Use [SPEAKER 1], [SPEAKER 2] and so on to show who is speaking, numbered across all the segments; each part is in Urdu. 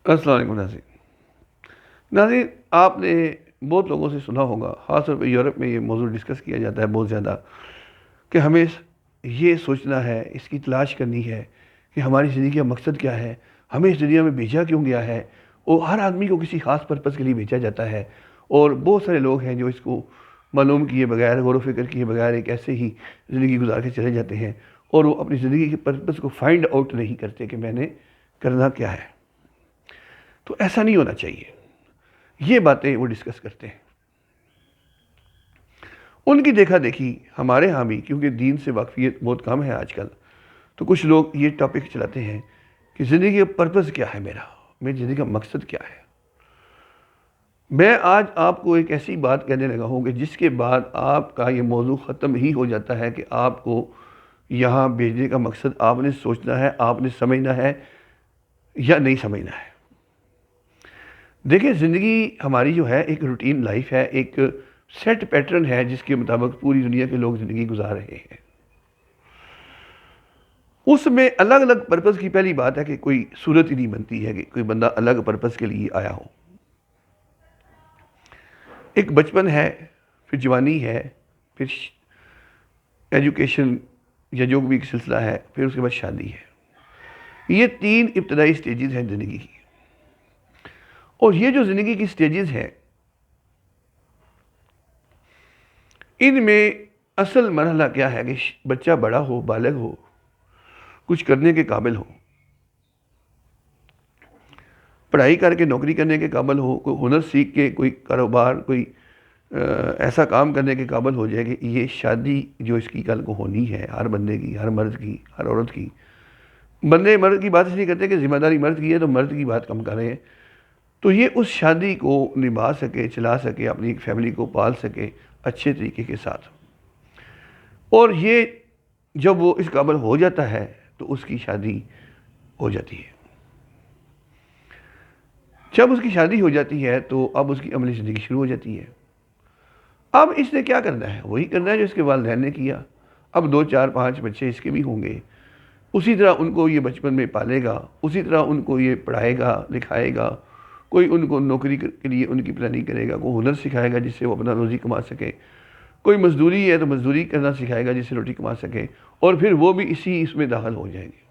[SPEAKER 1] السلام علیکم ناظرین، آپ نے بہت لوگوں سے سنا ہوگا، خاص طور پہ یورپ میں یہ موضوع ڈسکس کیا جاتا ہے بہت زیادہ، کہ ہمیں یہ سوچنا ہے، اس کی تلاش کرنی ہے کہ ہماری زندگی کا مقصد کیا ہے، ہمیں اس دنیا میں بھیجا کیوں گیا ہے۔ اور ہر آدمی کو کسی خاص پرپس کے لیے بھیجا جاتا ہے، اور بہت سارے لوگ ہیں جو اس کو معلوم کیے بغیر، غور و فکر کیے بغیر ایک ایسے ہی زندگی گزار کے چلے جاتے ہیں، اور وہ اپنی زندگی کے پرپس کو فائنڈ آؤٹ نہیں کرتے کہ میں نے کرنا کیا ہے۔ تو ایسا نہیں ہونا چاہیے، یہ باتیں وہ ڈسکس کرتے ہیں۔ ان کی دیکھا دیکھی ہمارے ہاں بھی، کیونکہ دین سے واقفیت بہت کم ہے آج کل، تو کچھ لوگ یہ ٹاپک چلاتے ہیں کہ زندگی کا پرپس کیا ہے، میری زندگی کا مقصد کیا ہے۔ میں آج آپ کو ایک ایسی بات کہنے لگا ہوں کہ جس کے بعد آپ کا یہ موضوع ختم ہی ہو جاتا ہے کہ آپ کو یہاں بھیجنے کا مقصد آپ نے سوچنا ہے، آپ نے سمجھنا ہے یا نہیں سمجھنا ہے۔ دیکھیں، زندگی ہماری جو ہے ایک روٹین لائف ہے، ایک سیٹ پیٹرن ہے جس کے مطابق پوری دنیا کے لوگ زندگی گزار رہے ہیں۔ اس میں الگ الگ پرپس کی پہلی بات ہے کہ کوئی صورت ہی نہیں بنتی ہے کہ کوئی بندہ الگ پرپس کے لیے آیا ہو۔ ایک بچپن ہے، پھر جوانی ہے، پھر ایجوکیشن یا جو بھی سلسلہ ہے، پھر اس کے بعد شادی ہے۔ یہ تین ابتدائی سٹیجز ہیں زندگی کی، اور یہ جو زندگی کی سٹیجز ہیں، ان میں اصل مرحلہ کیا ہے کہ بچہ بڑا ہو، بالغ ہو، کچھ کرنے کے قابل ہو، پڑھائی کر کے نوکری کرنے کے قابل ہو، کوئی ہنر سیکھ کے کوئی کاروبار، کوئی ایسا کام کرنے کے قابل ہو جائے کہ یہ شادی جو اس کی کل کو ہونی ہے، ہر بندے کی، ہر مرد کی، ہر عورت کی۔ بندے مرد کی بات اس نہیں کرتے کہ ذمہ داری مرد کی ہے تو مرد کی بات کم کر رہے ہیں۔ تو یہ اس شادی کو نبھا سکے، چلا سکے، اپنی فیملی کو پال سکے اچھے طریقے کے ساتھ، اور یہ جب وہ اس قابل ہو جاتا ہے تو اس کی شادی ہو جاتی ہے۔ جب اس کی شادی ہو جاتی ہے تو اب اس کی عملی زندگی شروع ہو جاتی ہے۔ اب اس نے کیا کرنا ہے؟ وہی کرنا ہے جو اس کے والدین نے کیا۔ اب 2 4 5 بچے اس کے بھی ہوں گے، اسی طرح ان کو یہ بچپن میں پالے گا، اسی طرح ان کو یہ پڑھائے گا، لکھائے گا، کوئی ان کو نوکری کے لیے ان کی پلاننگ کرے گا، کوئی ہنر سکھائے گا جس سے وہ اپنا روزی کما سکے، کوئی مزدوری ہے تو مزدوری کرنا سکھائے گا جس سے روٹی کما سکے، اور پھر وہ بھی اس میں داخل ہو جائیں گے،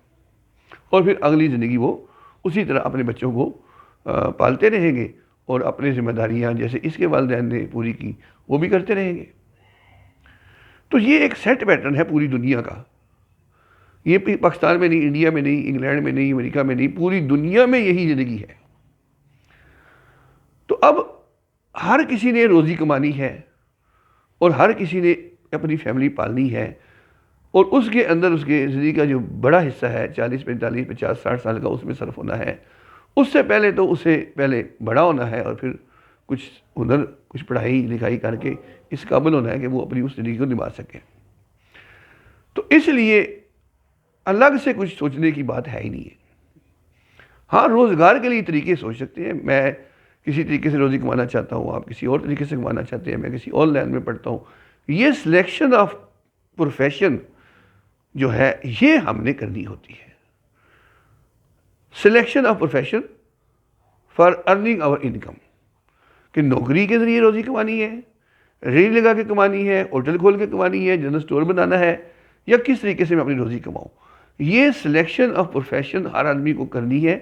[SPEAKER 1] اور پھر اگلی زندگی وہ اسی طرح اپنے بچوں کو پالتے رہیں گے، اور اپنی ذمہ داریاں جیسے اس کے والدین نے پوری کی وہ بھی کرتے رہیں گے۔ تو یہ ایک سیٹ پیٹرن ہے پوری دنیا کا۔ یہ پاکستان میں نہیں، انڈیا میں نہیں، انگلینڈ میں نہیں، امریکہ میں نہیں، پوری دنیا میں یہی زندگی ہے۔ تو اب ہر کسی نے روزی کمانی ہے، اور ہر کسی نے اپنی فیملی پالنی ہے، اور اس کے اندر اس کے زندگی کا جو بڑا حصہ ہے 40 45 50 60 سال کا اس میں صرف ہونا ہے۔ اس سے پہلے تو اسے پہلے بڑا ہونا ہے، اور پھر کچھ ہنر، کچھ پڑھائی لکھائی کر کے اس قابل ہونا ہے کہ وہ اپنی اس زندگی کو نبھا سکے۔ تو اس لیے الگ سے کچھ سوچنے کی بات ہے ہی نہیں ہے۔ ہاں، روزگار کے لیے طریقے سوچ سکتے ہیں، میں کسی طریقے سے روزی کمانا چاہتا ہوں، آپ کسی اور طریقے سے کمانا چاہتے ہیں، میں کسی اور لائن میں پڑھتا ہوں۔ یہ سلیکشن آف پروفیشن جو ہے یہ ہم نے کرنی ہوتی ہے۔ Selection of profession for earning or income, کہ نوکری کے ذریعے روزی کمانی ہے، ریل لگا کے کمانی ہے، ہوٹل کھول کے کمانی ہے، جنرل سٹور بنانا ہے، یا کس طریقے سے میں اپنی روزی کماؤں۔ یہ سلیکشن آف پروفیشن ہر آدمی کو کرنی ہے۔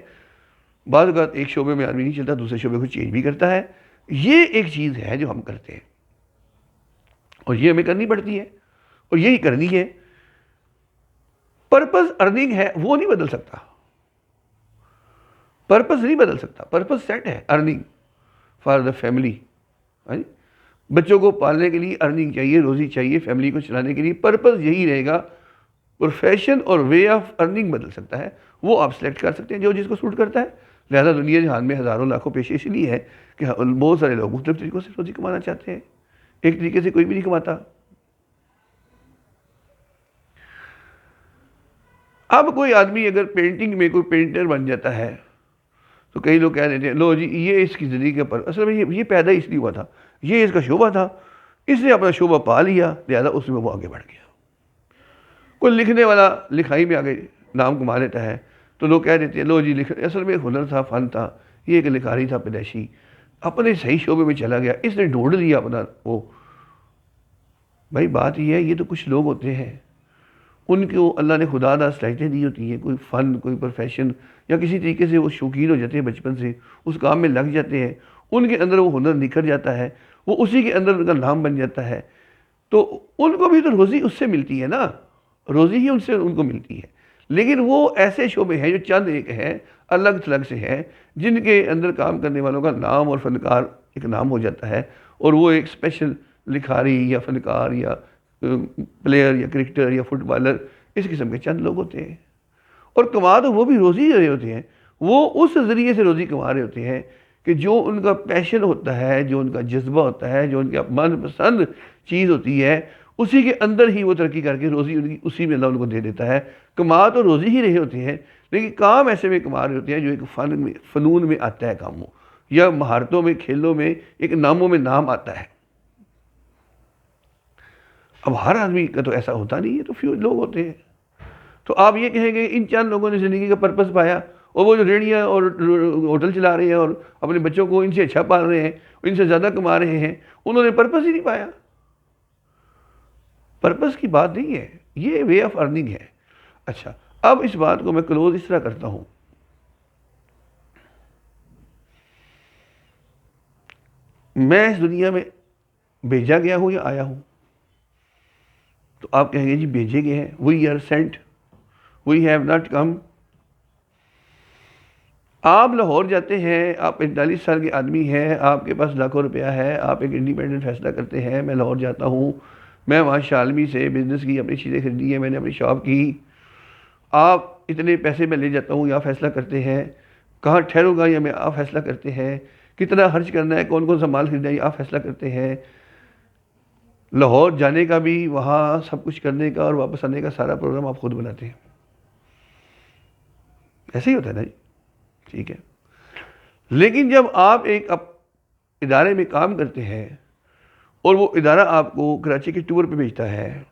[SPEAKER 1] بعض اوقات ایک شعبے میں آدمی نہیں چلتا، دوسرے شعبے کو چینج بھی کرتا ہے۔ یہ ایک چیز ہے جو ہم کرتے ہیں، اور یہ ہمیں کرنی پڑتی ہے، اور یہی کرنی ہے۔ پرپس ارننگ ہے، وہ نہیں بدل سکتا، پرپس نہیں بدل سکتا، پرپس سیٹ ہے، ارننگ فار دا فیملی۔ بچوں کو پالنے کے لیے ارننگ چاہیے، روزی چاہیے، فیملی کو چلانے کے لیے پرپس یہی رہے گا۔ پروفیشن اور وے آف ارننگ بدل سکتا ہے، وہ آپ سلیکٹ کر سکتے ہیں جو جس کو سوٹ کرتا ہے۔ لہذا دنیا جہان میں ہزاروں لاکھوں پیشے اس لیے ہے کہ بہت سارے لوگ مختلف طریقوں سے روزی کمانا چاہتے ہیں، ایک طریقے سے کوئی بھی نہیں کماتا۔ اب کوئی آدمی اگر پینٹنگ میں کوئی پینٹر بن جاتا ہے تو کئی لوگ کہہ دیتے ہیں لو جی یہ اس کی زندگی کے پر، اصل میں یہ پیدا اس لیے ہوا تھا، یہ اس کا شعبہ تھا، اس نے اپنا شعبہ پا لیا، لہذا اس میں وہ آگے بڑھ گیا۔ کوئی لکھنے والا لکھائی میں آگے نام کما لیتا ہے تو تو لوگ کہہ دیتے ہیں لو جی لکھ، اصل میں ہنر تھا، فن تھا، یہ ایک لکھاری تھا پیدائشی، اپنے صحیح شعبے میں چلا گیا، اس نے ڈھونڈ لیا اپنا وہ۔ بھائی بات یہ ہے، یہ تو کچھ لوگ ہوتے ہیں ان کو اللہ نے خدا دار صلاحیتیں دی ہوتی ہیں، کوئی فن، کوئی پروفیشن، یا کسی طریقے سے وہ شوقین ہو جاتے ہیں بچپن سے، اس کام میں لگ جاتے ہیں، ان کے اندر وہ ہنر نکھر جاتا ہے، وہ اسی کے اندر ان کا نام بن جاتا ہے، تو ان کو بھی تو روزی اس سے ملتی ہے نا، روزی ہی ان سے ان کو ملتی ہے۔ لیکن وہ ایسے شعبے ہیں جو چند ایک ہیں، الگ تھلگ سے ہیں، جن کے اندر کام کرنے والوں کا نام اور فنکار ایک نام ہو جاتا ہے، اور وہ ایک اسپیشل لکھاری یا فنکار یا پلیئر یا کرکٹر یا فٹ بالر، اس قسم کے چند لوگ ہوتے ہیں، اور کما تو وہ بھی روزی رہے ہوتے ہیں، وہ اس ذریعے سے روزی کما رہے ہوتے ہیں کہ جو ان کا پیشن ہوتا ہے، جو ان کا جذبہ ہوتا ہے، جو ان کا من پسند چیز ہوتی ہے، اسی کے اندر ہی وہ ترقی کر کے روزی ان کی اسی میں اللہ ان کو دے دیتا ہے۔ کما تو روزی ہی رہے ہوتے ہیں، لیکن کام ایسے میں کما رہے ہوتے ہیں جو ایک فنون میں آتا ہے کاموں، یا مہارتوں میں، کھیلوں میں، ایک ناموں میں نام آتا ہے۔ اب ہر آدمی کا تو ایسا ہوتا نہیں ہے، تو فیو لوگ ہوتے ہیں۔ تو آپ یہ کہیں گے ان چند لوگوں نے زندگی کا پرپس پایا، اور وہ جو ریڑیاں اور ہوٹل چلا رہے ہیں اور اپنے بچوں کو ان سے اچھا پال رہے ہیں، ان سے زیادہ کما رہے ہیں، انہوں نے پرپس ہی نہیں پایا۔ پرپس کی بات نہیں ہے، یہ وے آف ارننگ ہے۔ اچھا، اب اس بات کو میں کلوز اس طرح کرتا ہوں، میں اس دنیا میں بھیجا گیا ہوں یا آیا ہوں؟ تو آپ کہیں گے جی بھیجے گئے ہیں، we are sent, we have not come. آپ لاہور جاتے ہیں، آپ 45 سال کے آدمی ہیں، آپ کے پاس لاکھوں روپیہ ہے، آپ ایک انڈیپینڈنٹ فیصلہ کرتے ہیں، میں لاہور جاتا ہوں، میں وہاں شالمی سے بزنس کی اپنی چیزیں خریدی ہیں، میں نے اپنی شاپ کی، آپ اتنے پیسے میں لے جاتا ہوں، یا فیصلہ کرتے ہیں کہاں ٹھہروں گا، یا میں آپ فیصلہ کرتے ہیں کتنا خرچ کرنا ہے، کون کون سا مال خریدنا ہے، آپ فیصلہ کرتے ہیں، لاہور جانے کا بھی، وہاں سب کچھ کرنے کا اور واپس آنے کا سارا پروگرام آپ خود بناتے ہیں۔ ایسے ہی ہوتا ہے نا جی، ٹھیک ہے۔ لیکن جب آپ ایک ادارے میں کام کرتے ہیں اور وہ ادارہ آپ کو کراچی کے ٹور پہ بھیجتا ہے،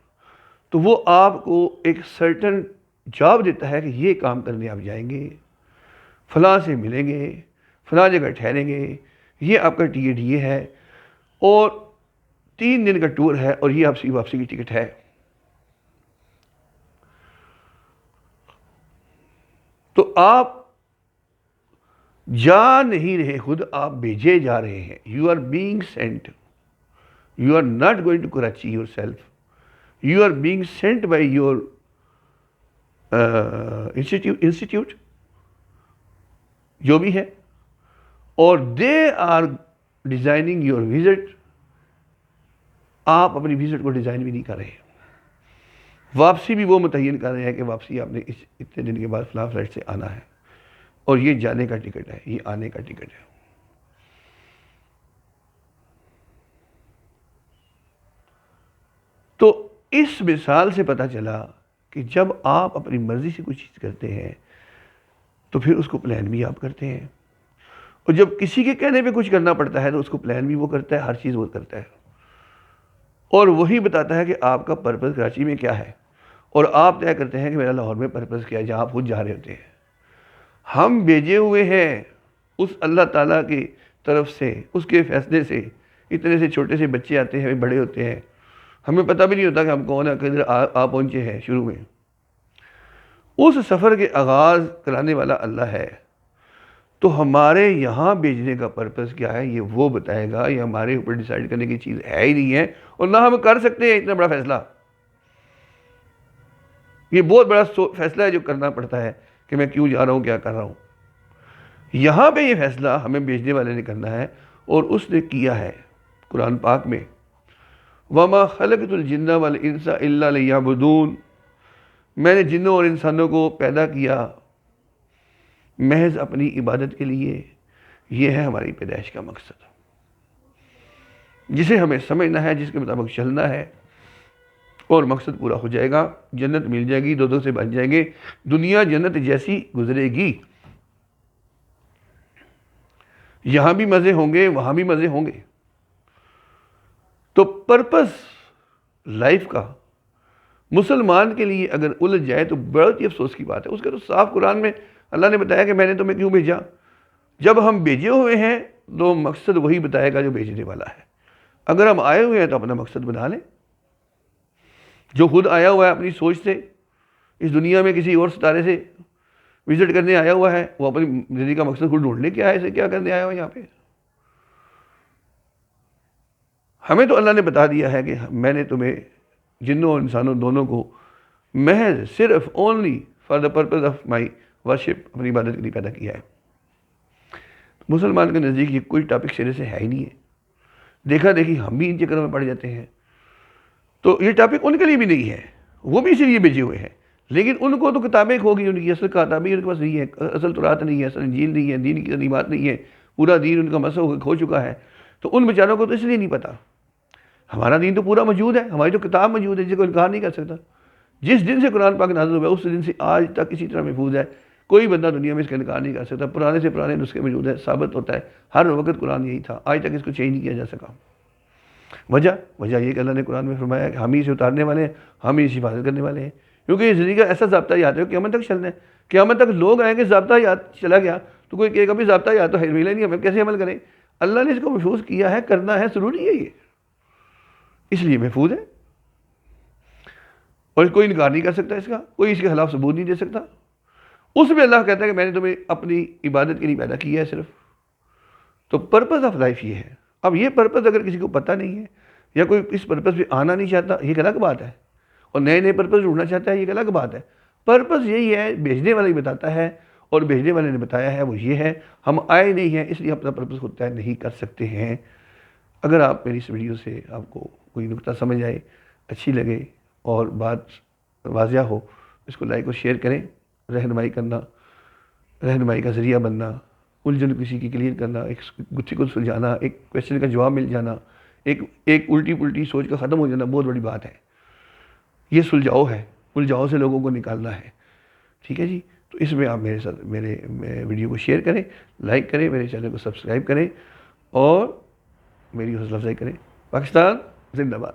[SPEAKER 1] تو وہ آپ کو ایک سرٹن جاب دیتا ہے کہ یہ کام کرنے آپ جائیں گے، فلاں سے ملیں گے، فلاں جگہ ٹھہریں گے، یہ آپ کا ٹی اے ہے، اور 3 دن کا ٹور ہے، اور یہ آپ کی واپسی کی ٹکٹ ہے۔ تو آپ جا نہیں رہے خود، آپ بھیجے جا رہے ہیں، you are being sent, you are not going to Karachi yourself, you are being sent by your institute جو بھی ہے، اور they are designing your visit, آپ اپنی وزٹ کو ڈیزائن بھی نہیں کر رہے، واپسی بھی وہ متعین کر رہے ہیں کہ واپسی آپ نے اتنے دن کے بعد فلاں فلائٹ سے آنا ہے، اور یہ جانے کا ٹکٹ ہے، یہ آنے کا ٹکٹ ہے۔ تو اس مثال سے پتہ چلا کہ جب آپ اپنی مرضی سے کوئی چیز کرتے ہیں تو پھر اس کو پلان بھی آپ کرتے ہیں، اور جب کسی کے کہنے پہ کچھ کرنا پڑتا ہے تو اس کو پلان بھی وہ کرتا ہے، ہر چیز وہ کرتا ہے، اور وہی بتاتا ہے کہ آپ کا پرپس کراچی میں کیا ہے، اور آپ طے کرتے ہیں کہ میرا لاہور میں پرپس کیا ہے، جہاں آپ خود جا رہے ہوتے ہیں۔ ہم بھیجے ہوئے ہیں اس اللہ تعالیٰ کی طرف سے، اس کے فیصلے سے، اتنے سے چھوٹے سے بچے آتے ہیں، بڑے ہوتے ہیں، ہمیں پتہ بھی نہیں ہوتا کہ ہم کون ہیں، کدھر آ پہنچے ہیں شروع میں۔ اس سفر کے آغاز کرانے والا اللہ ہے، تو ہمارے یہاں بھیجنے کا پرپس کیا ہے یہ وہ بتائے گا، یہ ہمارے اوپر ڈیسائیڈ کرنے کی چیز ہے ہی نہیں ہے، اور نہ ہم کر سکتے ہیں اتنا بڑا فیصلہ۔ یہ بہت بڑا فیصلہ ہے جو کرنا پڑتا ہے کہ میں کیوں جا رہا ہوں، کیا کر رہا ہوں۔ یہاں پہ یہ فیصلہ ہمیں بھیجنے والے نے کرنا ہے، اور اس نے کیا ہے قرآن پاک میں، وَمَا خَلَقْتُ الْجِنَّ وَالْإِنسَ إِلَّا لِيَعْبُدُونَ، میں نے جنوں اور انسانوں کو پیدا کیا محض اپنی عبادت کے لیے، یہ ہے ہماری پیدائش کا مقصد، جسے ہمیں سمجھنا ہے، جس کے مطابق چلنا ہے، اور مقصد پورا ہو جائے گا، جنت مل جائے گی، دوزخ سے بچ جائیں گے، دنیا جنت جیسی گزرے گی، یہاں بھی مزے ہوں گے، وہاں بھی مزے ہوں گے۔ تو پرپس لائف کا مسلمان کے لیے اگر الجھ جائے تو بہت ہی افسوس کی بات ہے۔ اس کا تو صاف قرآن میں اللہ نے بتایا کہ میں نے تمہیں کیوں بھیجا. جب ہم بھیجے ہوئے ہیں تو مقصد وہی بتائے گا جو بھیجنے والا ہے. اگر ہم آئے ہوئے ہیں تو اپنا مقصد بنا لیں. جو خود آیا ہوا ہے اپنی سوچ سے اس دنیا میں کسی اور ستارے سے وزٹ کرنے آیا ہوا ہے, وہ اپنی زندگی کا مقصد خود ڈھونڈنے کے آیا ہے, اسے کیا کرنے آیا ہوا ہے یہاں پہ. ہمیں تو اللہ نے بتا دیا ہے کہ میں نے تمہیں جنوں اور انسانوں دونوں کو محض صرف only for the purpose of my worship, اپنی عبادت کے لیے پیدا کیا ہے. مسلمان کے نزدیک یہ کوئی ٹاپک سرے سے ہے ہی نہیں ہے. دیکھا دیکھی ہم بھی ان چکروں میں پڑ جاتے ہیں. تو یہ ٹاپک ان کے لیے بھی نہیں ہے, وہ بھی اسی لیے بھیجے ہوئے ہیں. لیکن ان کو تو کتابیں ہوگی, ان کی اصل کتابیں ان کے پاس نہیں ہے, اصل تورات نہیں ہے, اصل انجیل نہیں ہے, دین کی تعلیمات نہیں ہے, پورا دین ان کا مسح کھو چکا ہے. تو ان بیچاروں کو تو اس لیے نہیں پتہ. ہمارا دین تو پورا موجود ہے, ہماری تو کتاب موجود ہے جس کو انکار نہیں کر سکتا. جس دن سے قرآن پاک نازل ہوا ہے اس دن سے آج تک اسی طرح محفوظ ہے. کوئی بندہ دنیا میں اس کا انکار نہیں کر سکتا. پرانے سے پرانے نسخے موجود ہے, ثابت ہوتا ہے ہر وقت قرآن یہی تھا, آج تک اس کو چینج نہیں کیا جا سکا. وجہ یہ کہ اللہ نے قرآن میں فرمایا کہ ہم ہی اسے اتارنے والے ہیں, ہم ہی اس کی حفاظت کرنے والے ہیں. کیونکہ یہ زندگی کا ایسا ضابطہ یاد ہے کہ قیامت تک چلنا ہے. قیامت تک لوگ آئیں گے, ضابطہ یاد چلا گیا تو کوئی کہے گا بھی ضابطہ یاد تو ہے ملا نہیں, ہمیں کیسے عمل کریں. اللہ نے اس کو محفوظ کیا ہے, کرنا ہے, ضروری ہے یہ, اس لیے محفوظ ہے. اور کوئی انکار نہیں کر سکتا اس کا, کوئی اس کے خلاف ثبوت نہیں دے سکتا. اس میں اللہ کہتا ہے کہ میں نے تمہیں اپنی عبادت کے لیے پیدا کیا ہے صرف. تو پرپز آف لائف یہ ہے. اب یہ پرپز اگر کسی کو پتہ نہیں ہے یا کوئی اس پرپز پہ آنا نہیں چاہتا, یہ ایک الگ بات ہے. اور نئے پرپز ڈھونڈنا چاہتا ہے, یہ ایک الگ بات ہے. پرپز یہی ہے, بھیجنے والا ہی بتاتا ہے, اور بھیجنے والے نے بتایا ہے وہ یہ ہے. ہم آئے نہیں ہیں اس لیے اپنا پرپز خود طے نہیں کر سکتے ہیں. اگر آپ میری اس ویڈیو سے آپ کو کوئی نقطہ سمجھ آئے, اچھی لگے اور بات واضح ہو, اس کو لائک اور شیئر کریں. رہنمائی کرنا, رہنمائی کا ذریعہ بننا, الجھن کسی کی کلیئر کرنا, ایک گتھی کو سلجھانا, ایک کویشچن کا جواب مل جانا, ایک الٹی پلٹی سوچ کا ختم ہو جانا بہت بڑی بات ہے. یہ سلجھاؤ ہے, الجھاؤ سے لوگوں کو نکالنا ہے. ٹھیک ہے جی. تو اس میں آپ میرے ساتھ میرے ویڈیو کو شیئر کریں, لائک کریں, میرے چینل کو سبسکرائب کریں اور میری حوصلہ افزائی کریں. پاکستان زندہ باد.